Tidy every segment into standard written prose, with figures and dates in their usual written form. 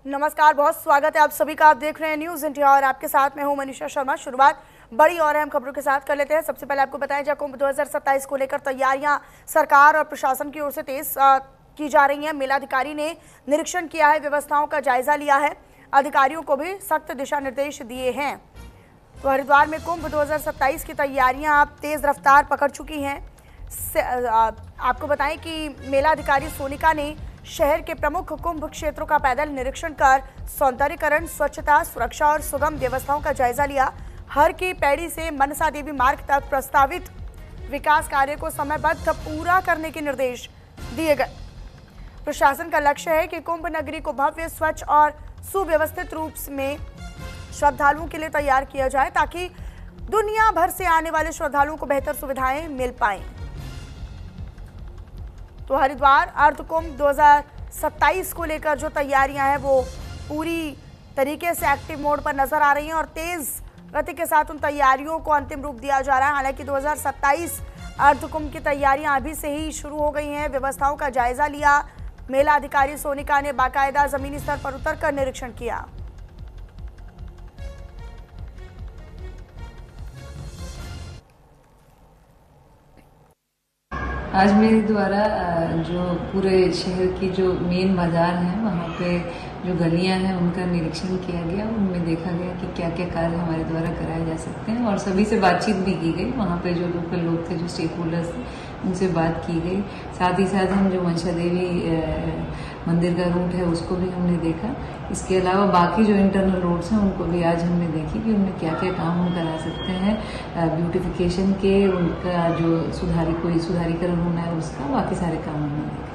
नमस्कार, बहुत स्वागत है आप सभी का। आप देख रहे हैं न्यूज़ इंडिया और आपके साथ मैं हूं मनीषा शर्मा। शुरुआत बड़ी और अहम खबरों के साथ कर लेते हैं। सबसे पहले आपको बताएं, जब कुंभ 2027 को लेकर तैयारियां सरकार और प्रशासन की ओर से तेज की जा रही हैं। मेलाधिकारी ने निरीक्षण किया है, व्यवस्थाओं का जायजा लिया है, अधिकारियों को भी सख्त दिशा निर्देश दिए हैं। तो हरिद्वार में कुंभ 2027 की तैयारियां अब तेज रफ्तार पकड़ चुकी हैं। आपको बताएं कि मेलाधिकारी सोनिका ने शहर के प्रमुख कुंभ क्षेत्रों का पैदल निरीक्षण कर सौंदर्यीकरण, स्वच्छता, सुरक्षा और सुगम व्यवस्थाओं का जायजा लिया। हर की पैड़ी से मनसा देवी मार्ग तक प्रस्तावित विकास कार्य को समयबद्ध पूरा करने के निर्देश दिए गए। प्रशासन का लक्ष्य है कि कुंभ नगरी को भव्य, स्वच्छ और सुव्यवस्थित रूप में श्रद्धालुओं के लिए तैयार किया जाए, ताकि दुनिया भर से आने वाले श्रद्धालुओं को बेहतर सुविधाएं मिल पाएं। तो हरिद्वार अर्ध कुंभ 2027 को लेकर जो तैयारियां हैं वो पूरी तरीके से एक्टिव मोड पर नजर आ रही हैं और तेज गति के साथ उन तैयारियों को अंतिम रूप दिया जा रहा है। हालांकि 2027 अर्ध कुंभ की तैयारियां अभी से ही शुरू हो गई हैं। व्यवस्थाओं का जायजा लिया। मेला अधिकारी सोनिका ने बाकायदा जमीनी स्तर पर उतरकर निरीक्षण किया। आज मेरे द्वारा जो पूरे शहर की जो मेन बाजार है वहाँ पे जो गलियाँ हैं उनका निरीक्षण किया गया। उनमें देखा गया कि क्या क्या कार्य हमारे द्वारा कराए जा सकते हैं और सभी से बातचीत भी की गई। वहाँ पे जो लोकल लोग थे, जो स्टेक होल्डर्स थे, उनसे बात की गई। साथ ही साथ हम जो मनसा देवी मंदिर का रूट है उसको भी हमने देखा। इसके अलावा बाकी जो इंटरनल रोड्स हैं उनको भी आज हमने देखी कि उनमें क्या क्या काम हम करा सकते हैं। ब्यूटिफिकेशन के, उनका जो कोई सुधारीकरण होना है उसका, बाकी सारे काम हमने देखे।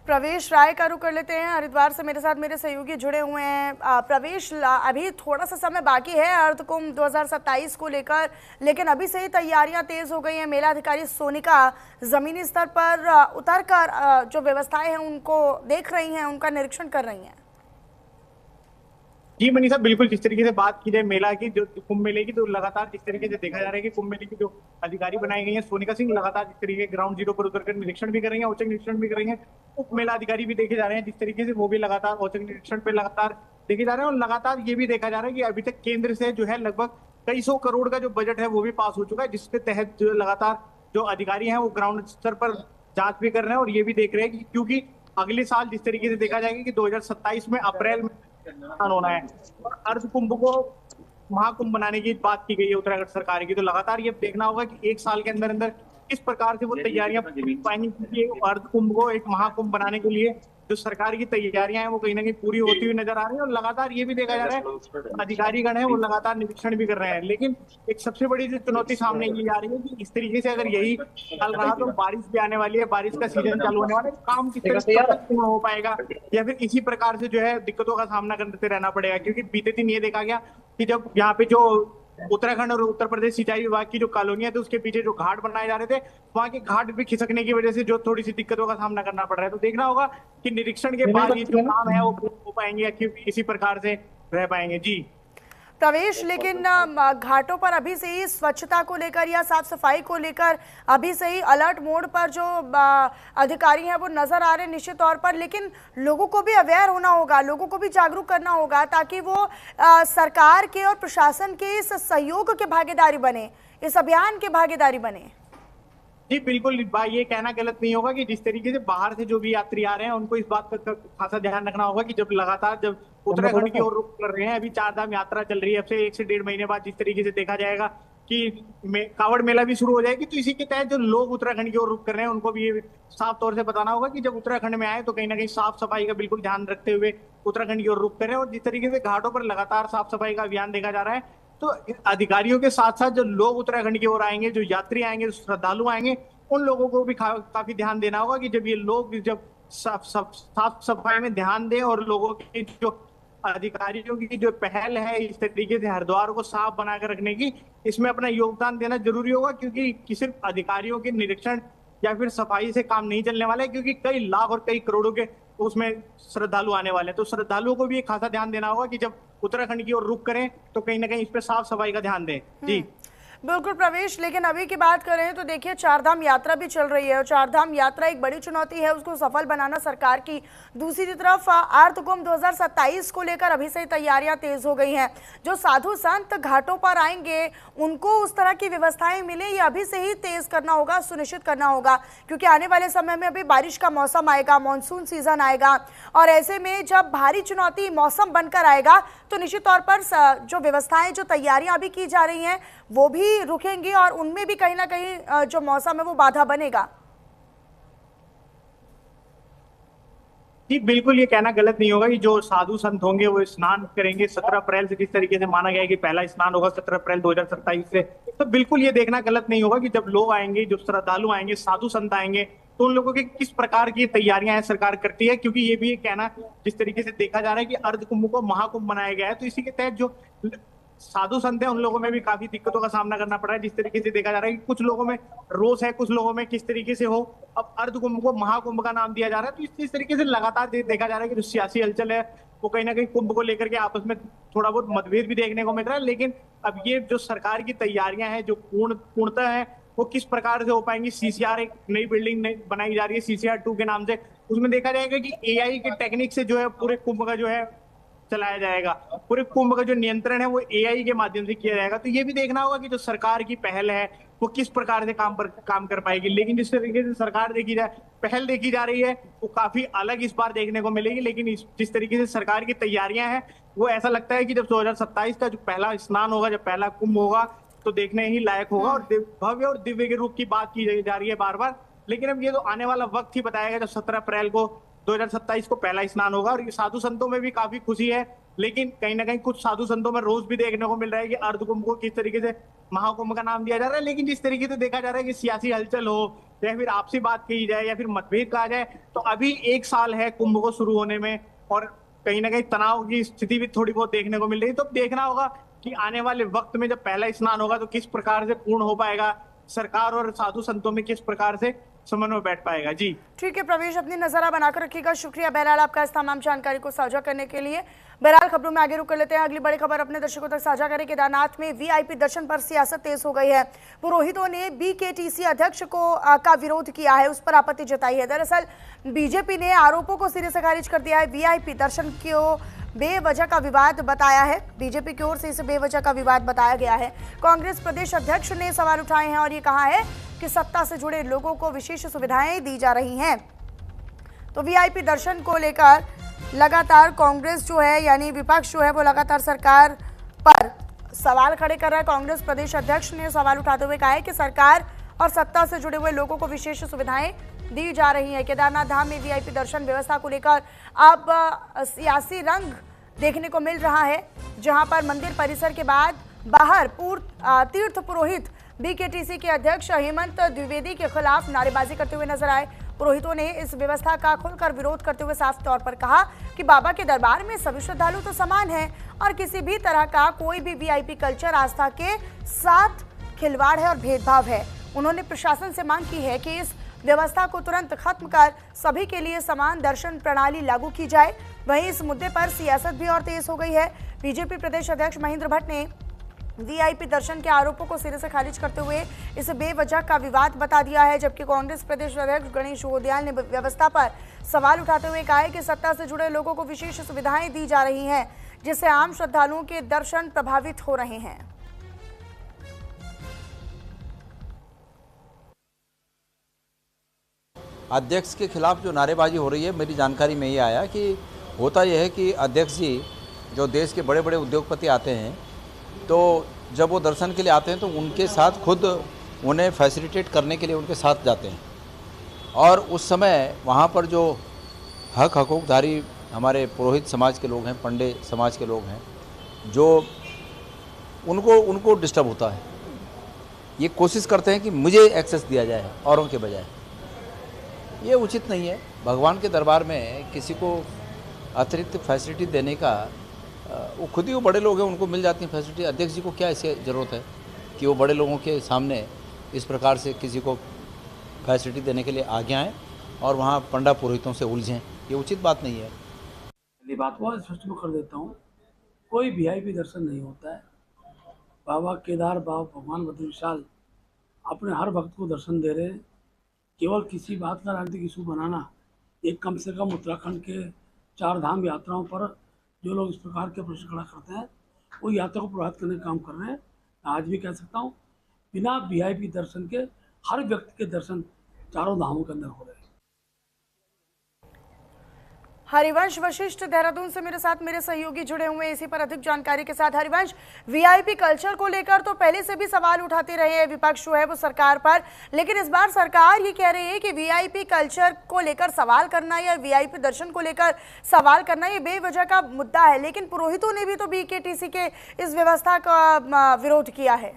प्रवेश राय का रुख कर लेते हैं। हरिद्वार से मेरे साथ मेरे सहयोगी जुड़े हुए हैं। प्रवेश, अभी थोड़ा सा समय बाकी है अर्ध कुंभ 2027 को लेकर, लेकिन अभी से ही तैयारियां तेज हो गई हैं। मेला अधिकारी सोनिका जमीनी स्तर पर उतरकर जो व्यवस्थाएं हैं उनको देख रही हैं, उनका निरीक्षण कर रही हैं। जी मनीषा, बिल्कुल। जिस तरीके से बात की जाए मेला की, जो कुंभ मेले की, तो लगातार जिस तरीके से देखा जा रहा है कि कुंभ मेले की जो अधिकारी बनाई गई है सोनिका सिंह, लगातार जिस तरीके ग्राउंड जीरो पर उतरकर निरीक्षण भी कर रही है, औचक निरीक्षण भी कर रही है। उप मेला अधिकारी भी देखे जा रहे हैं जिस तरीके से वो भी लगातार औचक निरीक्षण पे लगातार देखे जा रहे हैं। और लगातार ये भी देखा जा रहा है कि अभी तक केंद्र से जो है लगभग कई सौ करोड़ का जो बजट है वो भी पास हो चुका है, जिसके तहत जो लगातार जो अधिकारी हैं वो ग्राउंड स्तर पर जांच भी कर रहे हैं और ये भी देख रहे हैं कि क्योंकि अगले साल जिस तरीके से देखा जाएगा कि 2027 में अप्रैल में होना है और अर्ध कुंभ को महाकुंभ बनाने की बात की गई है उत्तराखंड सरकार की। तो लगातार ये देखना होगा कि एक साल के अंदर अंदर किस प्रकार से वो तैयारियां पाएंगी, क्योंकि अर्ध कुंभ को एक महाकुंभ बनाने के लिए जो सरकार की तैयारियां हैं वो कहीं ना कहीं पूरी होती हुई नजर आ रही है। और लगातार ये भी देखा जा रहा है अधिकारीगण है वो लगातार निरीक्षण भी कर रहे हैं। लेकिन एक सबसे बड़ी जो चुनौती सामने ये आ रही है कि इस तरीके से अगर यही चल रहा तो बारिश भी आने वाली है, बारिश का सीजन चालू होने वाला है, काम किस तरह से पूर्ण हो पाएगा या फिर इसी प्रकार से जो है दिक्कतों का सामना करते रहना पड़ेगा। क्योंकि बीते दिन ये देखा गया कि जब यहाँ पे जो उत्तराखंड और उत्तर प्रदेश सिंचाई विभाग की जो कॉलोनियां थी उसके पीछे जो घाट बनाए जा रहे थे, वहां के घाट भी खिसकने की वजह से जो थोड़ी सी दिक्कतों का सामना करना पड़ रहा है। तो देखना होगा कि निरीक्षण के बाद ये जो काम है वो हो पाएंगे या क्योंकि इसी प्रकार से रह पाएंगे। जी प्रवेश, लेकिन घाटों पर अभी से ही स्वच्छता को लेकर या साफ सफाई को लेकर अभी से ही अलर्ट मोड पर जो अधिकारी हैं वो नजर आ रहे हैं निश्चित तौर पर। लेकिन लोगों को भी अवेयर होना होगा, लोगों को भी जागरूक करना होगा, ताकि वो सरकार के और प्रशासन के इस सहयोग के भागीदारी बने, इस अभियान के भागीदारी बने। जी बिल्कुल भाई, ये कहना गलत नहीं होगा कि जिस तरीके से बाहर से जो भी यात्री आ रहे हैं उनको इस बात का खासा ध्यान रखना होगा कि जब लगातार जब उत्तराखंड की ओर रुख कर रहे हैं, अभी 4 धाम यात्रा चल रही है, अब से 1 से 1.5 महीने बाद जिस तरीके से देखा जाएगा कि कावड़ मेला भी शुरू हो जाएगी, तो इसी के तहत जो लोग उत्तराखंड की ओर रुख कर रहे हैं उनको भी ये साफ तौर से बताना होगा कि जब उत्तराखंड में आए तो कहीं ना कहीं साफ सफाई का बिल्कुल ध्यान रखते हुए उत्तराखंड की ओर रुख करें। और जिस तरीके से घाटों पर लगातार साफ सफाई का अभियान देखा जा रहा है, तो अधिकारियों के साथ साथ जो लोग उत्तराखंड की ओर आएंगे, जो यात्री आएंगे, जो श्रद्धालु आएंगे, उन लोगों को भी काफी ध्यान देना होगा कि जब ये लोग जब साफ सफाई में ध्यान दें और लोगों की जो अधिकारियों की जो पहल है इस तरीके से हरिद्वार को साफ बनाकर रखने की, इसमें अपना योगदान देना जरूरी होगा। क्योंकि सिर्फ अधिकारियों के निरीक्षण या फिर सफाई से काम नहीं चलने वाला है, क्योंकि कई लाख और कई करोड़ों के उसमें श्रद्धालु आने वाले हैं। तो श्रद्धालुओं को भी एक खासा ध्यान देना होगा कि जब उत्तराखंड की ओर रुख करें तो कहीं ना कहीं इस पे साफ सफाई का ध्यान दें। जी बिल्कुल प्रवेश, लेकिन अभी की बात करें तो देखिए चारधाम यात्रा भी चल रही है और चारधाम यात्रा एक बड़ी चुनौती है, उसको सफल बनाना सरकार की। दूसरी तरफ अर्धकुंभ 2027 को लेकर अभी से ही तैयारियां तेज हो गई हैं। जो साधु संत घाटों पर आएंगे उनको उस तरह की व्यवस्थाएं मिले, ये अभी से ही तेज करना होगा, सुनिश्चित करना होगा, क्योंकि आने वाले समय में अभी बारिश का मौसम आएगा, मानसून सीजन आएगा और ऐसे में जब भारी चुनौती मौसम बनकर आएगा तो निश्चित तौर पर जो व्यवस्थाएं, जो तैयारियां अभी की जा रही हैं वो भी रुकेंगी और उनमें भी कहीं ना कहीं जो मौसम है वो बाधा बनेगा। जी बिल्कुल, ये कहना गलत नहीं होगा कि जो साधु संत होंगे वो स्नान करेंगे 17 अप्रैल से, जिस तरीके से माना गया है कि पहला स्नान होगा 17 अप्रैल 2027 से। तो बिल्कुल ये देखना गलत नहीं होगा कि जब लोग आएंगे, जो श्रद्धालु आएंगे, साधु संत आएंगे, तो उन लोगों की किस प्रकार की तैयारियां हैं सरकार करती है। क्योंकि ये भी कहना, जिस तरीके से देखा जा रहा है कि अर्ध कुंभ को महाकुंभ बनाया गया है, तो इसी के तहत जो साधु संत है उन लोगों में भी काफी दिक्कतों का सामना करना पड़ा है। जिस तरीके से देखा जा रहा है कि कुछ लोगों में रोष है, कुछ लोगों में किस तरीके से हो, अब अर्ध कुंभ को महाकुंभ का नाम दिया जा रहा है। तो इस तरीके से लगातार देखा जा रहा है कि जो सियासी हलचल है वो कहीं ना कहीं कुंभ को लेकर के आपस में थोड़ा बहुत मतभेद भी देखने को मिल रहा है। लेकिन अब ये जो सरकार की तैयारियां हैं जो पूर्णतः है वो किस प्रकार से हो पाएंगी। सीसीआर एक नई बिल्डिंग बनाई जा रही है सीसीआर 2 के नाम से, उसमें देखा जाएगा कि एआई के टेक्निक से जो है पूरे कुंभ का जो है चलाया जाएगा, पूरे कुंभ का जो नियंत्रण है वो एआई के माध्यम से किया जाएगा। तो ये भी देखना होगा कि जो सरकार की पहल है वो किस प्रकार से काम कर पाएगी। लेकिन जिस तरीके से सरकार पहल देखी जा रही है वो काफी अलग इस बार देखने को मिलेगी। लेकिन जिस तरीके से सरकार की तैयारियां हैं वो ऐसा लगता है कि जब 2027 का जो पहला स्नान होगा, जब पहला कुंभ होगा, तो देखने ही लायक होगा। और भव्य और दिव्य के रूप की बात की जा रही है बार बार। लेकिन अब ये तो आने वाला वक्त ही बताएगा, जब 17 अप्रैल को 2027 को पहला स्नान होगा। और ये साधु संतों में भी काफी खुशी है, लेकिन कहीं ना कहीं कुछ साधु संतों में रोष भी देखने को मिल रहा है कि अर्ध कुंभ को किस तरीके से महाकुंभ का नाम दिया जा रहा है। लेकिन जिस तरीके से देखा जा रहा है कि सियासी हलचल हो या फिर आपसी बात कही जाए या फिर मतभेद कहा जाए, तो अभी 1 साल है कुंभ को शुरू होने में और कहीं ना कहीं तनाव की स्थिति भी थोड़ी बहुत देखने को मिल रही है। तो देखना होगा कि आने वाले वक्त में जब पहला स्नान होगा तो किस प्रकार से पूर्ण हो पाएगा, सरकार और साधु संतों में किस प्रकार से समन्वय बैठ पाएगा। जी ठीक है प्रवेश, अपनी नजरा बनाकर रखिएगा। शुक्रिया बहरहाल आपका इस तमाम जानकारी को साझा करने के लिए। बहरहाल खबरों में आगे रुक कर लेते हैं। अगली बड़ी खबर अपने दर्शकों तक साझा करें। केदारनाथ में वीआईपी दर्शन पर सियासत तेज हो गई है। पुरोहितों ने बीकेटीसी अध्यक्ष का विरोध किया है, उस पर आपत्ति जताई है। दरअसल बीजेपी ने आरोपों को सिरे से खारिज कर दिया है। वीआईपी दर्शन को बेवजह का विवाद बताया है। बीजेपी की ओर से इसे बेवजह का विवाद बताया गया है। कांग्रेस प्रदेश अध्यक्ष ने सवाल उठाए हैं और ये कहा है कि सत्ता से जुड़े लोगों को विशेष सुविधाएं दी जा रही हैं। तो वीआईपी दर्शन को लेकर लगातार कांग्रेस जो है, यानी विपक्ष जो है, वो लगातार सरकार पर सवाल खड़े कर रहा है। कांग्रेस प्रदेश अध्यक्ष ने सवाल उठाते हुए कहा है कि सरकार और सत्ता से जुड़े हुए लोगों को विशेष सुविधाएं दी जा रही हैं। केदारनाथ धाम में वीआईपी दर्शन व्यवस्था को लेकर अब सियासी रंग देखने को मिल रहा है, जहां पर मंदिर परिसर के बाद बाहर तीर्थ पुरोहित बीकेटीसी के अध्यक्ष हेमंत द्विवेदी के खिलाफ नारेबाजी करते हुए नजर आए। पुरोहितों ने इस व्यवस्था का खुलकर विरोध करते हुए साफ तौर पर कहा कि बाबा के दरबार में सभी श्रद्धालु तो समान हैं और किसी भी तरह का कोई भी वीआईपी कल्चर आस्था के साथ खिलवाड़ है और भेदभाव है। उन्होंने प्रशासन से मांग की है कि इस व्यवस्था को तुरंत खत्म कर सभी के लिए समान दर्शन प्रणाली लागू की जाए। वहीं इस मुद्दे पर सियासत भी और तेज हो गई है। बीजेपी प्रदेश अध्यक्ष महेंद्र भट्ट ने वीआईपी दर्शन के आरोपों को सिरे से खारिज करते हुए इसे बेवजह का विवाद बता दिया है, जबकि कांग्रेस प्रदेश अध्यक्ष गणेश गोदियाल ने व्यवस्था पर सवाल उठाते हुए कहा है कि सत्ता से जुड़े लोगों को विशेष सुविधाएं दी जा रही हैं, जिससे आम श्रद्धालुओं के दर्शन प्रभावित हो रहे हैं। अध्यक्ष के खिलाफ जो नारेबाजी हो रही है, मेरी जानकारी में ये आया कि होता यह है कि अध्यक्ष जी जो देश के बड़े बड़े उद्योगपति आते हैं, तो जब वो दर्शन के लिए आते हैं तो उनके साथ खुद उन्हें फैसिलिटेट करने के लिए उनके साथ जाते हैं। और उस समय वहाँ पर जो हकूक़धारी हमारे पुरोहित समाज के लोग हैं, पंडे समाज के लोग हैं, जो उनको डिस्टर्ब होता है। ये कोशिश करते हैं कि मुझे एक्सेस दिया जाए औरों के बजाय। ये उचित नहीं है। भगवान के दरबार में किसी को अतिरिक्त फैसिलिटी देने का, वो खुद ही वो बड़े लोग हैं, उनको मिल जाती हैं फैसिलिटी। अध्यक्ष जी को क्या इसकी ज़रूरत है कि वो बड़े लोगों के सामने इस प्रकार से किसी को फैसिलिटी देने के लिए आगे आएँ और वहाँ पंडा पुरोहितों से उलझें। ये उचित बात नहीं है। पहली बात बहुत स्पष्ट कर देता हूँ, कोई वीआईपी दर्शन नहीं होता है। बाबा केदार, बाबा भगवान बद्री विशाल अपने हर भक्त को दर्शन दे रहे हैं। केवल किसी बात का राजनीतिक इशू बनाना, एक कम से कम उत्तराखंड के 4 धाम यात्राओं पर जो लोग इस प्रकार के प्रश्न खड़ा करते हैं वो यात्रा को प्रभावित करने का काम कर रहे हैं। आज भी कह सकता हूँ, बिना वीआईपी दर्शन के हर व्यक्ति के दर्शन चारों धामों के अंदर हो रहे हैं। हरिवंश वशिष्ठ देहरादून से मेरे साथ मेरे सहयोगी जुड़े हुए हैं इसी पर अधिक जानकारी के साथ। हरिवंश, वीआईपी कल्चर को लेकर तो पहले से भी सवाल उठाते रहे हैं विपक्ष जो है वो सरकार पर, लेकिन इस बार सरकार ये कह रही है कि वीआईपी कल्चर को लेकर सवाल करना या वीआईपी दर्शन को लेकर सवाल करना ये बेवजह का मुद्दा है। लेकिन पुरोहितों ने भी तो बीकेटीसी के इस व्यवस्था का विरोध किया है।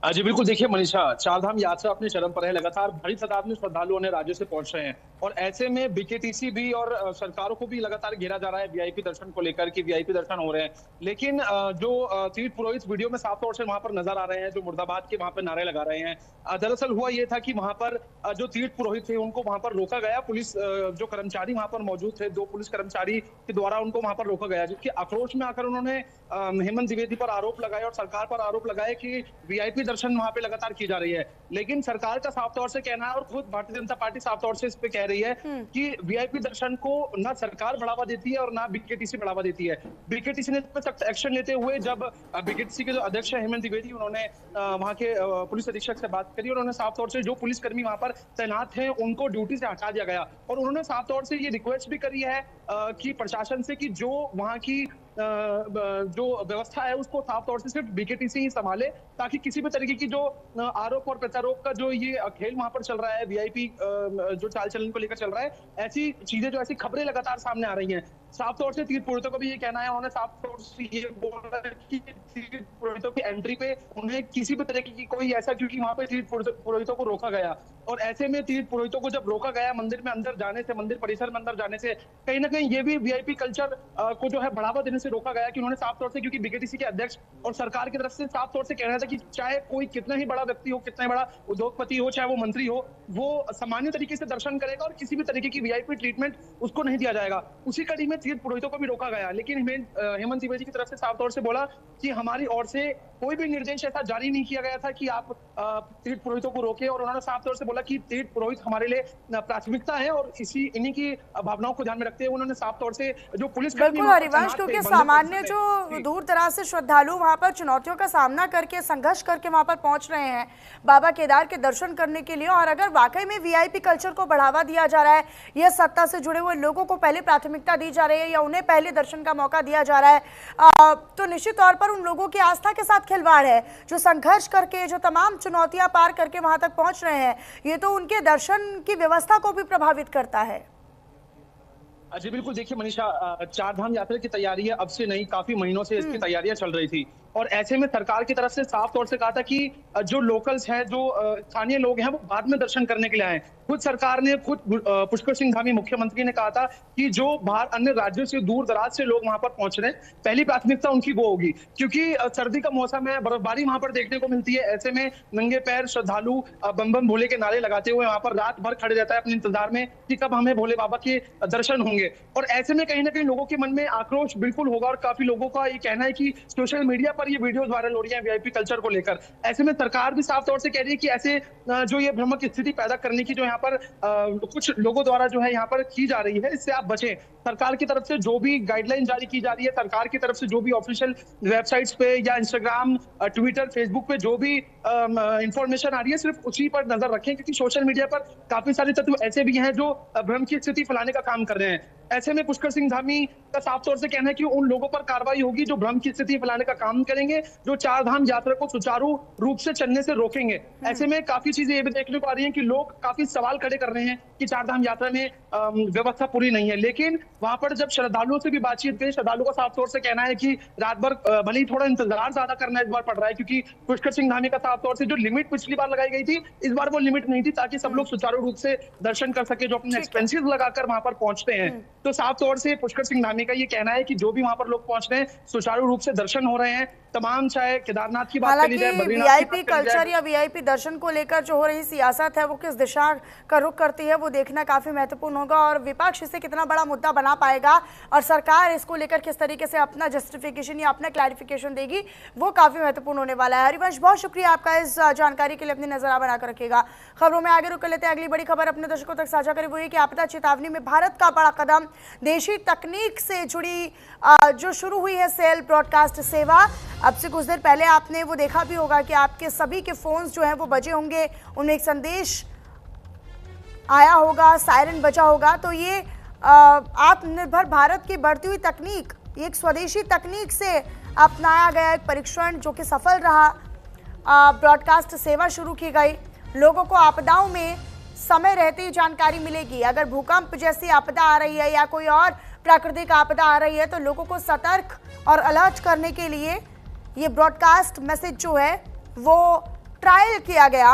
जी बिल्कुल, देखिए मनीषा, चारधाम यात्रा अपने चरम पर है। लगातार बड़ी तादाद में श्रद्धालु अन्य राज्यों से पहुंच रहे हैं और ऐसे में बीकेटीसी भी और सरकारों को भी लगातार घेरा जा रहा है वीआईपी दर्शन को लेकर कि वीआईपी दर्शन हो रहे हैं। लेकिन जो तीर्थ पुरोहित वीडियो में साफ तौर से वहां पर नजर आ रहे हैं, जो मुर्दाबाद के वहां पर नारे लगा रहे हैं, दरअसल हुआ ये था कि वहां पर जो तीर्थ पुरोहित थे उनको वहां पर रोका गया। पुलिस जो कर्मचारी वहां पर मौजूद थे, 2 पुलिस कर्मचारी के द्वारा उनको वहां पर रोका गया, जिसके आक्रोश में आकर उन्होंने हेमंत द्विवेदी पर आरोप लगाए और सरकार पर आरोप लगाए कि वीआईपी दर्शन वहां पे लगातार की जा रही है। लेकिन सरकार का साफ तौर से कहना है और खुद भारतीय जनता पार्टी साफ तौर से इस पे कह रही है कि वीआईपी दर्शन को ना सरकार बढ़ावा देती है और ना बीकेटीसी बढ़ावा देती है। बीकेटीसी ने इस पर सख्त एक्शन लेते हुए जब बीकेटीसी के जो अध्यक्ष है हेमंत द्विवेदी, उन्होंने वहां के पुलिस अधीक्षक से बात करी और उन्होंने साफ तौर से जो पुलिसकर्मी वहां पर तैनात हैं उनको ड्यूटी से हटा दिया गया और उन्होंने साफ तौर से ये रिक्वेस्ट भी करी है कि प्रशासन से कि जो वहां की जो व्यवस्था है उसको साफ तौर से सिर्फ बीकेटीसी ही संभाले, ताकि किसी भी तरीके की जो आरोप और प्रत्यारोप का जो ये खेल वहां पर चल रहा है, वीआईपी जो चाल चलन को लेकर चल रहा है, ऐसी चीजें जो ऐसी खबरें लगातार सामने आ रही हैं। साफ तौर से तीर्थ पुरोहितों का भी ये कहना है, उन्होंने साफ तौर से ये बोला कि तीर्थ पुरोहितों की एंट्री पे उन्हें किसी भी तरीके की कोई ऐसा, क्योंकि वहां पे तीर्थ पुरोहितों को रोका गया और ऐसे में तीर्थ पुरोहितों को जब रोका गया मंदिर में अंदर जाने से, मंदिर परिसर में अंदर जाने से, कहीं ना कहीं ये भी वीआईपी कल्चर को जो है बढ़ावा देने से रोका गया कि उन्होंने साफ तौर से, क्योंकि बीकेटीसी के अध्यक्ष और सरकार की तरफ से साफ तौर से कहना था कि चाहे कोई कितना ही बड़ा व्यक्ति हो, कितना ही बड़ा उद्योगपति हो, चाहे वो मंत्री हो, वो सामान्य तरीके से दर्शन करेगा और किसी भी तरीके की वीआईपी ट्रीटमेंट उसको नहीं दिया जाएगा। उसी कड़ी में तीर्थ पुरोहितों को भी रोका गया, लेकिन हेमंत द्विवेदी की तरफ से साफ तौर से बोला कि हमारी ओर से कोई भी निर्देश ऐसा जारी नहीं किया गया था कि आप तीर्थ पुरोहितों को रोके, और उन्होंने साफ तौर से बोला कि तीर्थ पुरोहित हमारे लिए प्राथमिकता है और इन्हीं की भावनाओं को ध्यान में रखते हुए उन्होंने साफ तौर से जो पुलिस हरिवंश, क्योंकि सामान्य जो दूर दराज से श्रद्धालु वहां पर चुनौतियों का सामना करके, संघर्ष करके वहां पर पहुंच रहे हैं बाबा केदार के दर्शन करने के लिए, और अगर वाकई में वीआईपी कल्चर को बढ़ावा दिया जा रहा है, यह सत्ता से जुड़े हुए लोगों को पहले प्राथमिकता दी जा रही है या उन्हें पहले दर्शन का मौका दिया जा रहा है, तो निश्चित तौर पर उन लोगों की आस्था के साथ खिलवाड़ है जो संघर्ष करके, जो तमाम चुनौतियां पार करके वहां तक पहुंच रहे हैं। ये तो उनके दर्शन की व्यवस्था को भी प्रभावित करता है। जी बिल्कुल, देखिए मनीषा, चारधाम यात्रा की तैयारी अब से नहीं, काफी महीनों से इसकी तैयारियां चल रही थी और ऐसे में सरकार की तरफ से साफ तौर से कहा था कि जो लोकल्स हैं, जो स्थानीय लोग हैं, वो बाद में दर्शन करने के लिए आए। खुद सरकार ने, खुद पुष्कर सिंह धामी मुख्यमंत्री ने कहा था कि जो बाहर अन्य राज्यों से, दूर दराज से लोग वहां पर पहुंच रहे हैं, पहली प्राथमिकता उनकी वो होगी, क्योंकि सर्दी का मौसम है, बर्फबारी वहां पर देखने को मिलती है। ऐसे में नंगे पैर श्रद्धालु बम बम भोले के नारे लगाते हुए वहां पर रात भर खड़े रहता है अपने इंतजार में कि कब हमें भोले बाबा के दर्शन होंगे। और ऐसे में कहीं ना कहीं लोगों के मन में आक्रोश बिल्कुल होगा और काफी लोगों का ये कहना है कि सोशल मीडिया पर ये वीडियोस वायरल हो रही है वीआईपी कल्चर को लेकर। ऐसे में सरकार भी साफ तौर से कह रही है कि ऐसे जो ये भ्रम की स्थिति पैदा करने की जो यहाँ पर कुछ लोगों द्वारा जो है यहाँ पर की जा रही है, इससे आप बचें। सरकार की तरफ से जो भी गाइडलाइन जारी की जा रही है, सरकार की तरफ से जो भी ऑफिशियल वेबसाइट्स पे या इंस्टाग्राम, ट्विटर, फेसबुक पे जो भी इंफॉर्मेशन आ रही है, सिर्फ उसी पर नजर रखें, क्योंकि सोशल मीडिया पर काफी सारे तत्व ऐसे भी हैं जो भ्रम की स्थिति फैलाने का काम कर रहे हैं। ऐसे में पुष्कर सिंह धामी का साफ तौर से कहना है कि उन लोगों पर कार्रवाई होगी जो भ्रम की स्थिति फैलाने का काम करेंगे, जो चारधाम यात्रा को सुचारू रूप से चलने से रोकेंगे। ऐसे में काफी चीजें ये भी देखने को आ रही हैं कि लोग काफी सवाल खड़े कर रहे हैं कि चारधाम यात्रा में व्यवस्था पूरी नहीं है, लेकिन वहां पर जब श्रद्धालुओं से भी बातचीत करी, श्रद्धालुओं का साफ तौर से कहना है कि रात भर भले ही थोड़ा इंतजार ज्यादा करना इस बार पड़ रहा है, क्योंकि पुष्कर सिंह धामी का साफ तौर से जो लिमिट पिछली बार लगाई गई थी, इस बार वो लिमिट नहीं थी, ताकि सब लोग सुचारू रूप से दर्शन कर सके जो अपने एक्सपेंसेस लगाकर वहां पर पहुंचते हैं। तो साफ तौर से पुष्कर सिंह धामी का ये कहना है कि जो भी वहां पर लोग पहुंच रहे हैं सुचारू रूप से दर्शन हो रहे हैं। तमाम, चाहे केदारनाथ की बात करी जाए, हालांकि बद्रीनाथ की वीआईपी बात करी जाए, कल्चर या वीआईपी दर्शन को लेकर जो हो रही सियासत है वो किस दिशा का रुख करती है वो देखना काफी महत्वपूर्ण होगा और विपक्ष इसे कितना बड़ा मुद्दा बना पाएगा और सरकार इसको लेकर किस तरीके से अपना जस्टिफिकेशन या अपना क्लैरिफिकेशन देगी वो काफी महत्वपूर्ण होने वाला है। हरिवंश, बहुत शुक्रिया आपका इस जानकारी के लिए, अपनी नजर बनाकर रखिएगा। खबरों में आगे रुक लेते हैं। अगली बड़ी खबर अपने दर्शकों तक साझा करें वो ये कि आपदा चेतावनी में भारत का बड़ा कदम, देशी तकनीक से जुड़ी जो शुरू हुई है सेल ब्रॉडकास्ट सेवा। अब से कुछ देर पहले आपने वो देखा भी होगा कि आपके सभी के फोन्स जो हैं वो बजे होंगे, उनमें एक संदेश आया होगा, सायरन बजा होगा। तो ये आत्मनिर्भर भारत की बढ़ती हुई तकनीक, एक स्वदेशी तकनीक से अपनाया गया एक परीक्षण जो कि सफल रहा। ब्रॉडकास्ट सेवा शुरू की गई, लोगों को आपदाओं में समय रहते ही जानकारी मिलेगी। अगर भूकंप जैसी आपदा आ रही है या कोई और प्राकृतिक आपदा आ रही है तो लोगों को सतर्क और अलर्ट करने के लिए ये ब्रॉडकास्ट मैसेज जो है वो ट्रायल किया गया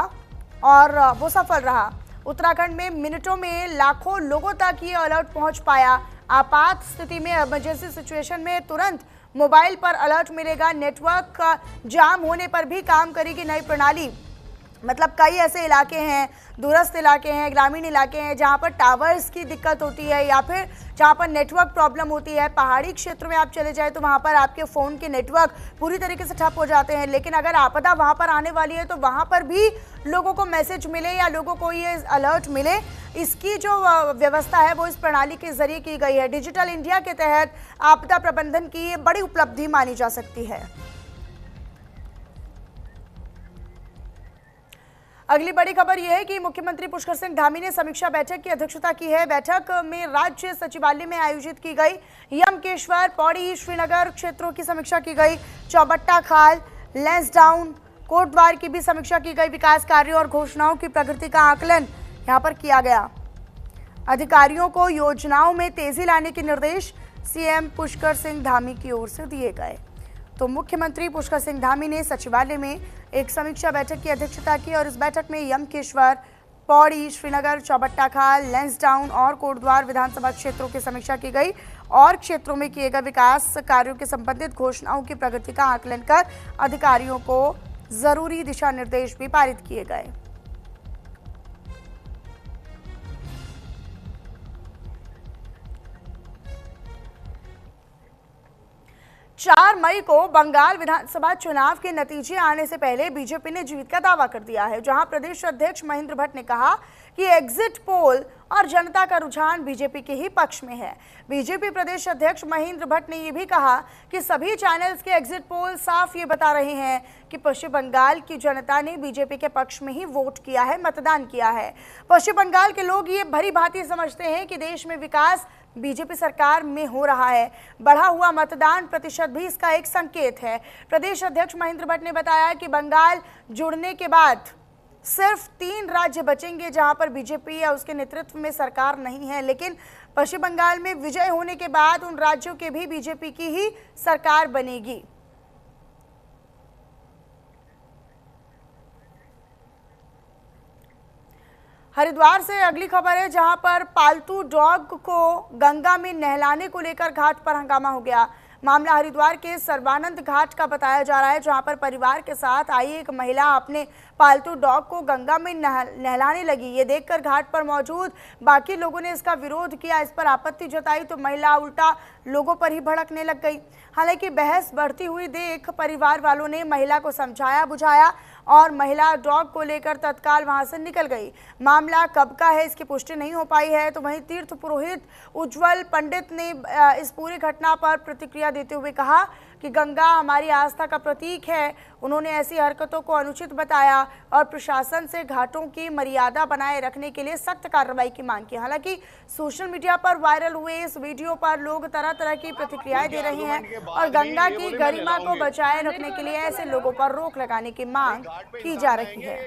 और वो सफल रहा। उत्तराखंड में मिनटों में लाखों लोगों तक ये अलर्ट पहुंच पाया। आपात स्थिति में, इमरजेंसी सिचुएशन में तुरंत मोबाइल पर अलर्ट मिलेगा। नेटवर्क जाम होने पर भी काम करेगी नई प्रणाली। मतलब कई ऐसे इलाके हैं, दूरस्थ इलाके हैं, ग्रामीण इलाके हैं जहां पर टावर्स की दिक्कत होती है या फिर जहां पर नेटवर्क प्रॉब्लम होती है। पहाड़ी क्षेत्र में आप चले जाए तो वहां पर आपके फ़ोन के नेटवर्क पूरी तरीके से ठप हो जाते हैं। लेकिन अगर आपदा वहां पर आने वाली है तो वहां पर भी लोगों को मैसेज मिले या लोगों को ये अलर्ट मिले, इसकी जो व्यवस्था है वो इस प्रणाली के जरिए की गई है। डिजिटल इंडिया के तहत आपदा प्रबंधन की ये बड़ी उपलब्धि मानी जा सकती है। अगली बड़ी खबर यह है कि मुख्यमंत्री पुष्कर सिंह धामी ने समीक्षा बैठक की अध्यक्षता की है। बैठक में राज्य सचिवालय में आयोजित की गई यमकेश्वर, पौड़ी, श्रीनगर क्षेत्रों की समीक्षा की गई। चौबट्टा खाल, लैंसडाउन, कोटद्वार की भी समीक्षा की गई। विकास कार्यों और घोषणाओं की प्रगति का आकलन यहां पर किया गया। अधिकारियों को योजनाओं में तेजी लाने के निर्देश सीएम पुष्कर सिंह धामी की ओर से दिए गए। तो मुख्यमंत्री पुष्कर सिंह धामी ने सचिवालय में एक समीक्षा बैठक की अध्यक्षता की और इस बैठक में यमकेश्वर, पौड़ी, श्रीनगर, चौबट्टा खाल, लैंसडाउन और कोटद्वार विधानसभा क्षेत्रों की समीक्षा की गई और क्षेत्रों में किए गए विकास कार्यों के संबंधित घोषणाओं की प्रगति का आकलन कर अधिकारियों को जरूरी दिशा निर्देश भी पारित किए गए। 4 मई को बंगाल विधानसभा चुनाव के नतीजे आने से पहले बीजेपी ने जीत का दावा कर दिया है, जहां प्रदेश अध्यक्ष महेंद्र भट्ट ने कहा कि एग्जिट पोल और जनता का रुझान बीजेपी के ही पक्ष में है। बीजेपी प्रदेश अध्यक्ष महेंद्र भट्ट ने यह भी कहा कि सभी चैनल्स के एग्जिट पोल साफ ये बता रहे हैं कि पश्चिम बंगाल की जनता ने बीजेपी के पक्ष में ही वोट किया है, मतदान किया है। पश्चिम बंगाल के लोग ये भली भांति समझते हैं कि देश में विकास बीजेपी सरकार में हो रहा है। बढ़ा हुआ मतदान प्रतिशत भी इसका एक संकेत है। प्रदेश अध्यक्ष महेंद्र भट्ट ने बताया कि बंगाल जुड़ने के बाद सिर्फ 3 राज्य बचेंगे जहां पर बीजेपी या उसके नेतृत्व में सरकार नहीं है, लेकिन पश्चिम बंगाल में विजय होने के बाद उन राज्यों के भी बीजेपी की ही सरकार बनेगी। हरिद्वार से अगली खबर है, जहां पर पालतू डॉग को गंगा में नहलाने को लेकर घाट पर हंगामा हो गया। मामला हरिद्वार के सर्वानंद घाट का बताया जा रहा है, जहां पर परिवार के साथ आई एक महिला अपने पालतू डॉग को गंगा में नहलाने लगी। ये देखकर घाट पर मौजूद बाकी लोगों ने इसका विरोध किया, इस पर आपत्ति जताई तो महिला उल्टा लोगों पर ही भड़कने लग गई। हालांकि बहस बढ़ती हुई देख परिवार वालों ने महिला को समझाया बुझाया और महिला डॉग को लेकर तत्काल वहां से निकल गई। मामला कब का है इसकी पुष्टि नहीं हो पाई है। तो वहीं तीर्थ पुरोहित उज्जवल पंडित ने इस पूरी घटना पर प्रतिक्रिया देते हुए कहा कि गंगा हमारी आस्था का प्रतीक है। उन्होंने ऐसी हरकतों को अनुचित बताया और प्रशासन से घाटों की मर्यादा बनाए रखने के लिए सख्त कार्रवाई की मांग की। हालांकि सोशल मीडिया पर वायरल हुए इस वीडियो पर लोग तरह तरह की प्रतिक्रियाएं दे रहे हैं और गंगा की गरिमा को बचाए रखने के लिए ऐसे लोगों पर रोक लगाने की मांग की जा रही है।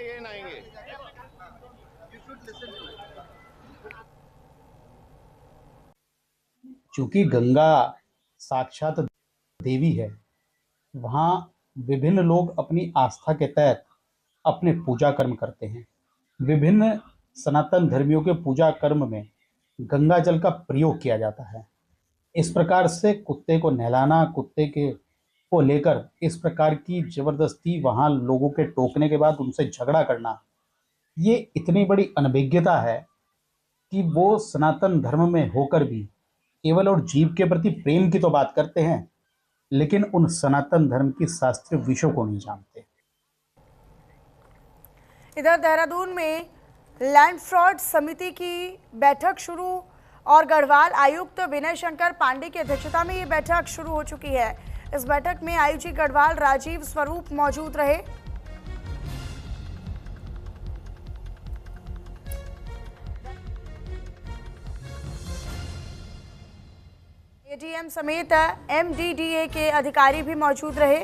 चूंकि गंगा साक्षात देवी है, वहाँ विभिन्न लोग अपनी आस्था के तहत अपने पूजा कर्म करते हैं। विभिन्न सनातन धर्मियों के पूजा कर्म में गंगा जल का प्रयोग किया जाता है। इस प्रकार से कुत्ते को नहलाना, कुत्ते के को लेकर इस प्रकार की जबरदस्ती वहां लोगों के टोकने के बाद उनसे झगड़ा करना, ये इतनी बड़ी अनभिज्ञता है कि वो सनातन धर्म में होकर भी केवल और जीव के प्रति प्रेम की तो बात करते हैं, लेकिन उन सनातन धर्म की शास्त्रीय विषयों को नहीं जानते। इधर देहरादून में लैंड फ्रॉड समिति की बैठक शुरू और गढ़वाल आयुक्त विनय शंकर पांडे की अध्यक्षता में ये बैठक शुरू हो चुकी है। इस बैठक में आईजी गढ़वाल राजीव स्वरूप मौजूद रहे। एडीएम समेत एमडीडीए के अधिकारी भी मौजूद रहे।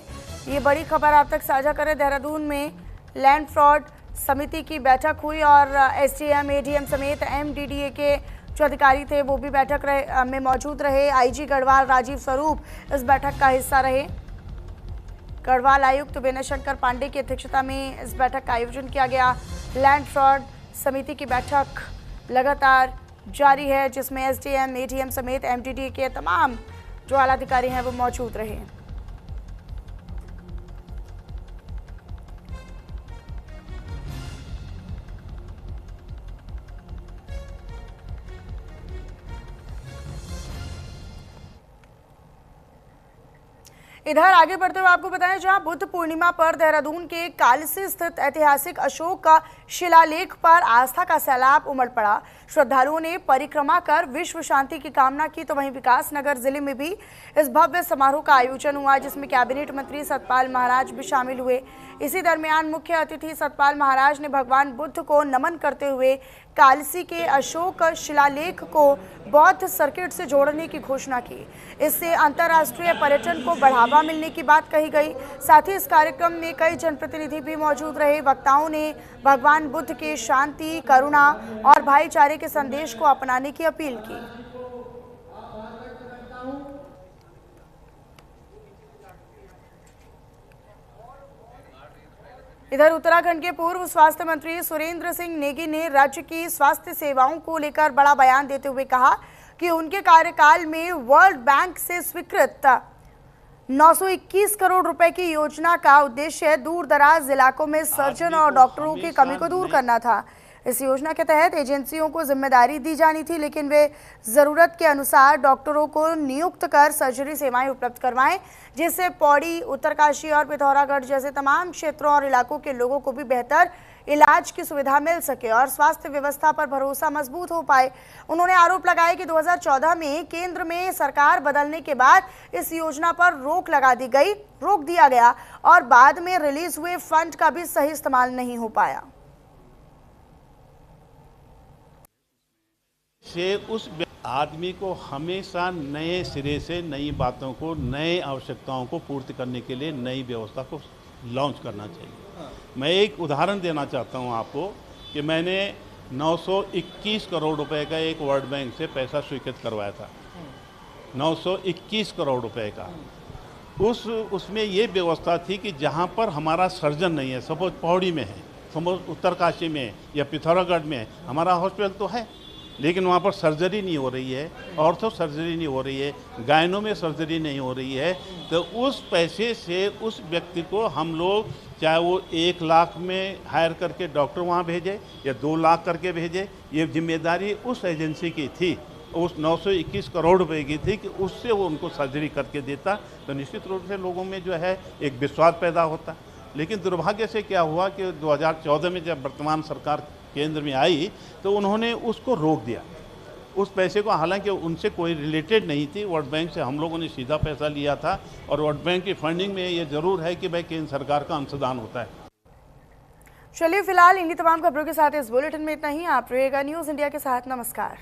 ये बड़ी खबर आप तक साझा करें। देहरादून में लैंड फ्रॉड समिति की बैठक हुई और एसडीएम, एडीएम समेत एमडीडीए के जो अधिकारी थे वो भी बैठक में मौजूद रहे। आईजी गढ़वाल राजीव स्वरूप इस बैठक का हिस्सा रहे। गढ़वाल आयुक्त विनय शंकर पांडे की अध्यक्षता में इस बैठक का आयोजन किया गया। लैंड फ्रॉड समिति की बैठक लगातार जारी है, जिसमें एसडीएम, एडीएम समेत एमडीडीए के तमाम जो आला अधिकारी हैं वो मौजूद रहे। इधर आगे बढ़ते हुए आपको बताएं, जहां बुद्ध पूर्णिमा पर देहरादून के कालसी स्थित ऐतिहासिक अशोक का शिलालेख पर आस्था का सैलाब उमड़ पड़ा। श्रद्धालुओं ने परिक्रमा कर विश्व शांति की कामना की, तो वहीं विकासनगर जिले में भी इस भव्य समारोह का आयोजन हुआ, जिसमें कैबिनेट मंत्री सतपाल महाराज भी शामिल हुए। इसी दरमियान मुख्य अतिथि सतपाल महाराज ने भगवान बुद्ध को नमन करते हुए कालसी के अशोक शिलालेख को बौद्ध सर्किट से जोड़ने की घोषणा की। इससे अंतर्राष्ट्रीय पर्यटन को बढ़ावा मिलने की बात कही गई। साथ ही इस कार्यक्रम में कई जनप्रतिनिधि भी मौजूद रहे। वक्ताओं ने भगवान बुद्ध के शांति, करुणा और भाईचारे के संदेश को अपनाने की अपील की। इधर उत्तराखंड के पूर्व स्वास्थ्य मंत्री सुरेंद्र सिंह नेगी ने राज्य की स्वास्थ्य सेवाओं को लेकर बड़ा बयान देते हुए कहा कि उनके कार्यकाल में वर्ल्ड बैंक से स्वीकृत 921 करोड़ रुपए की योजना का उद्देश्य दूर दराज इलाकों में सर्जन और डॉक्टरों की कमी को दूर करना था। इस योजना के तहत एजेंसियों को जिम्मेदारी दी जानी थी, लेकिन वे ज़रूरत के अनुसार डॉक्टरों को नियुक्त कर सर्जरी सेवाएं उपलब्ध करवाएं, जिससे पौड़ी, उत्तरकाशी और पिथौरागढ़ जैसे तमाम क्षेत्रों और इलाकों के लोगों को भी बेहतर इलाज की सुविधा मिल सके और स्वास्थ्य व्यवस्था पर भरोसा मजबूत हो पाए। उन्होंने आरोप लगाया कि 2014 में केंद्र में सरकार बदलने के बाद इस योजना पर रोक दिया गया और बाद में रिलीज हुए फंड का भी सही इस्तेमाल नहीं हो पाया। से उस आदमी को हमेशा नए सिरे से नई बातों को, नए आवश्यकताओं को पूर्ति करने के लिए नई व्यवस्था को लॉन्च करना चाहिए। मैं एक उदाहरण देना चाहता हूं आपको कि मैंने 921 करोड़ रुपए का एक वर्ल्ड बैंक से पैसा स्वीकृत करवाया था। 921 करोड़ रुपए का। उसमें ये व्यवस्था थी कि जहां पर हमारा सर्जन नहीं है, सपोज पौड़ी में है, सपोज उत्तरकाशी में है या पिथौरागढ़ में है, हमारा हॉस्पिटल तो है लेकिन वहाँ पर सर्जरी नहीं हो रही है, ऑर्थो सर्जरी नहीं हो रही है, गायनों में सर्जरी नहीं हो रही है, तो उस पैसे से उस व्यक्ति को हम लोग चाहे वो 1 लाख में हायर करके डॉक्टर वहाँ भेजे या 2 लाख करके भेजे, ये जिम्मेदारी उस एजेंसी की थी, उस 921 करोड़ रुपए की थी कि उससे वो उनको सर्जरी करके देता, तो निश्चित रूप से लोगों में जो है एक विश्वास पैदा होता। लेकिन दुर्भाग्य से क्या हुआ कि 2014 में जब वर्तमान सरकार केंद्र में आई तो उन्होंने उसको रोक दिया, उस पैसे को, हालांकि उनसे कोई रिलेटेड नहीं थी, वर्ल्ड बैंक से हम लोगों ने सीधा पैसा लिया था और वर्ल्ड बैंक की फंडिंग में ये जरूर है कि भाई केंद्र सरकार का अंशदान होता है। चलिए फिलहाल इन्हीं तमाम खबरों के साथ इस बुलेटिन में इतना ही। आप रहिएगा न्यूज़ इंडिया के साथ। नमस्कार।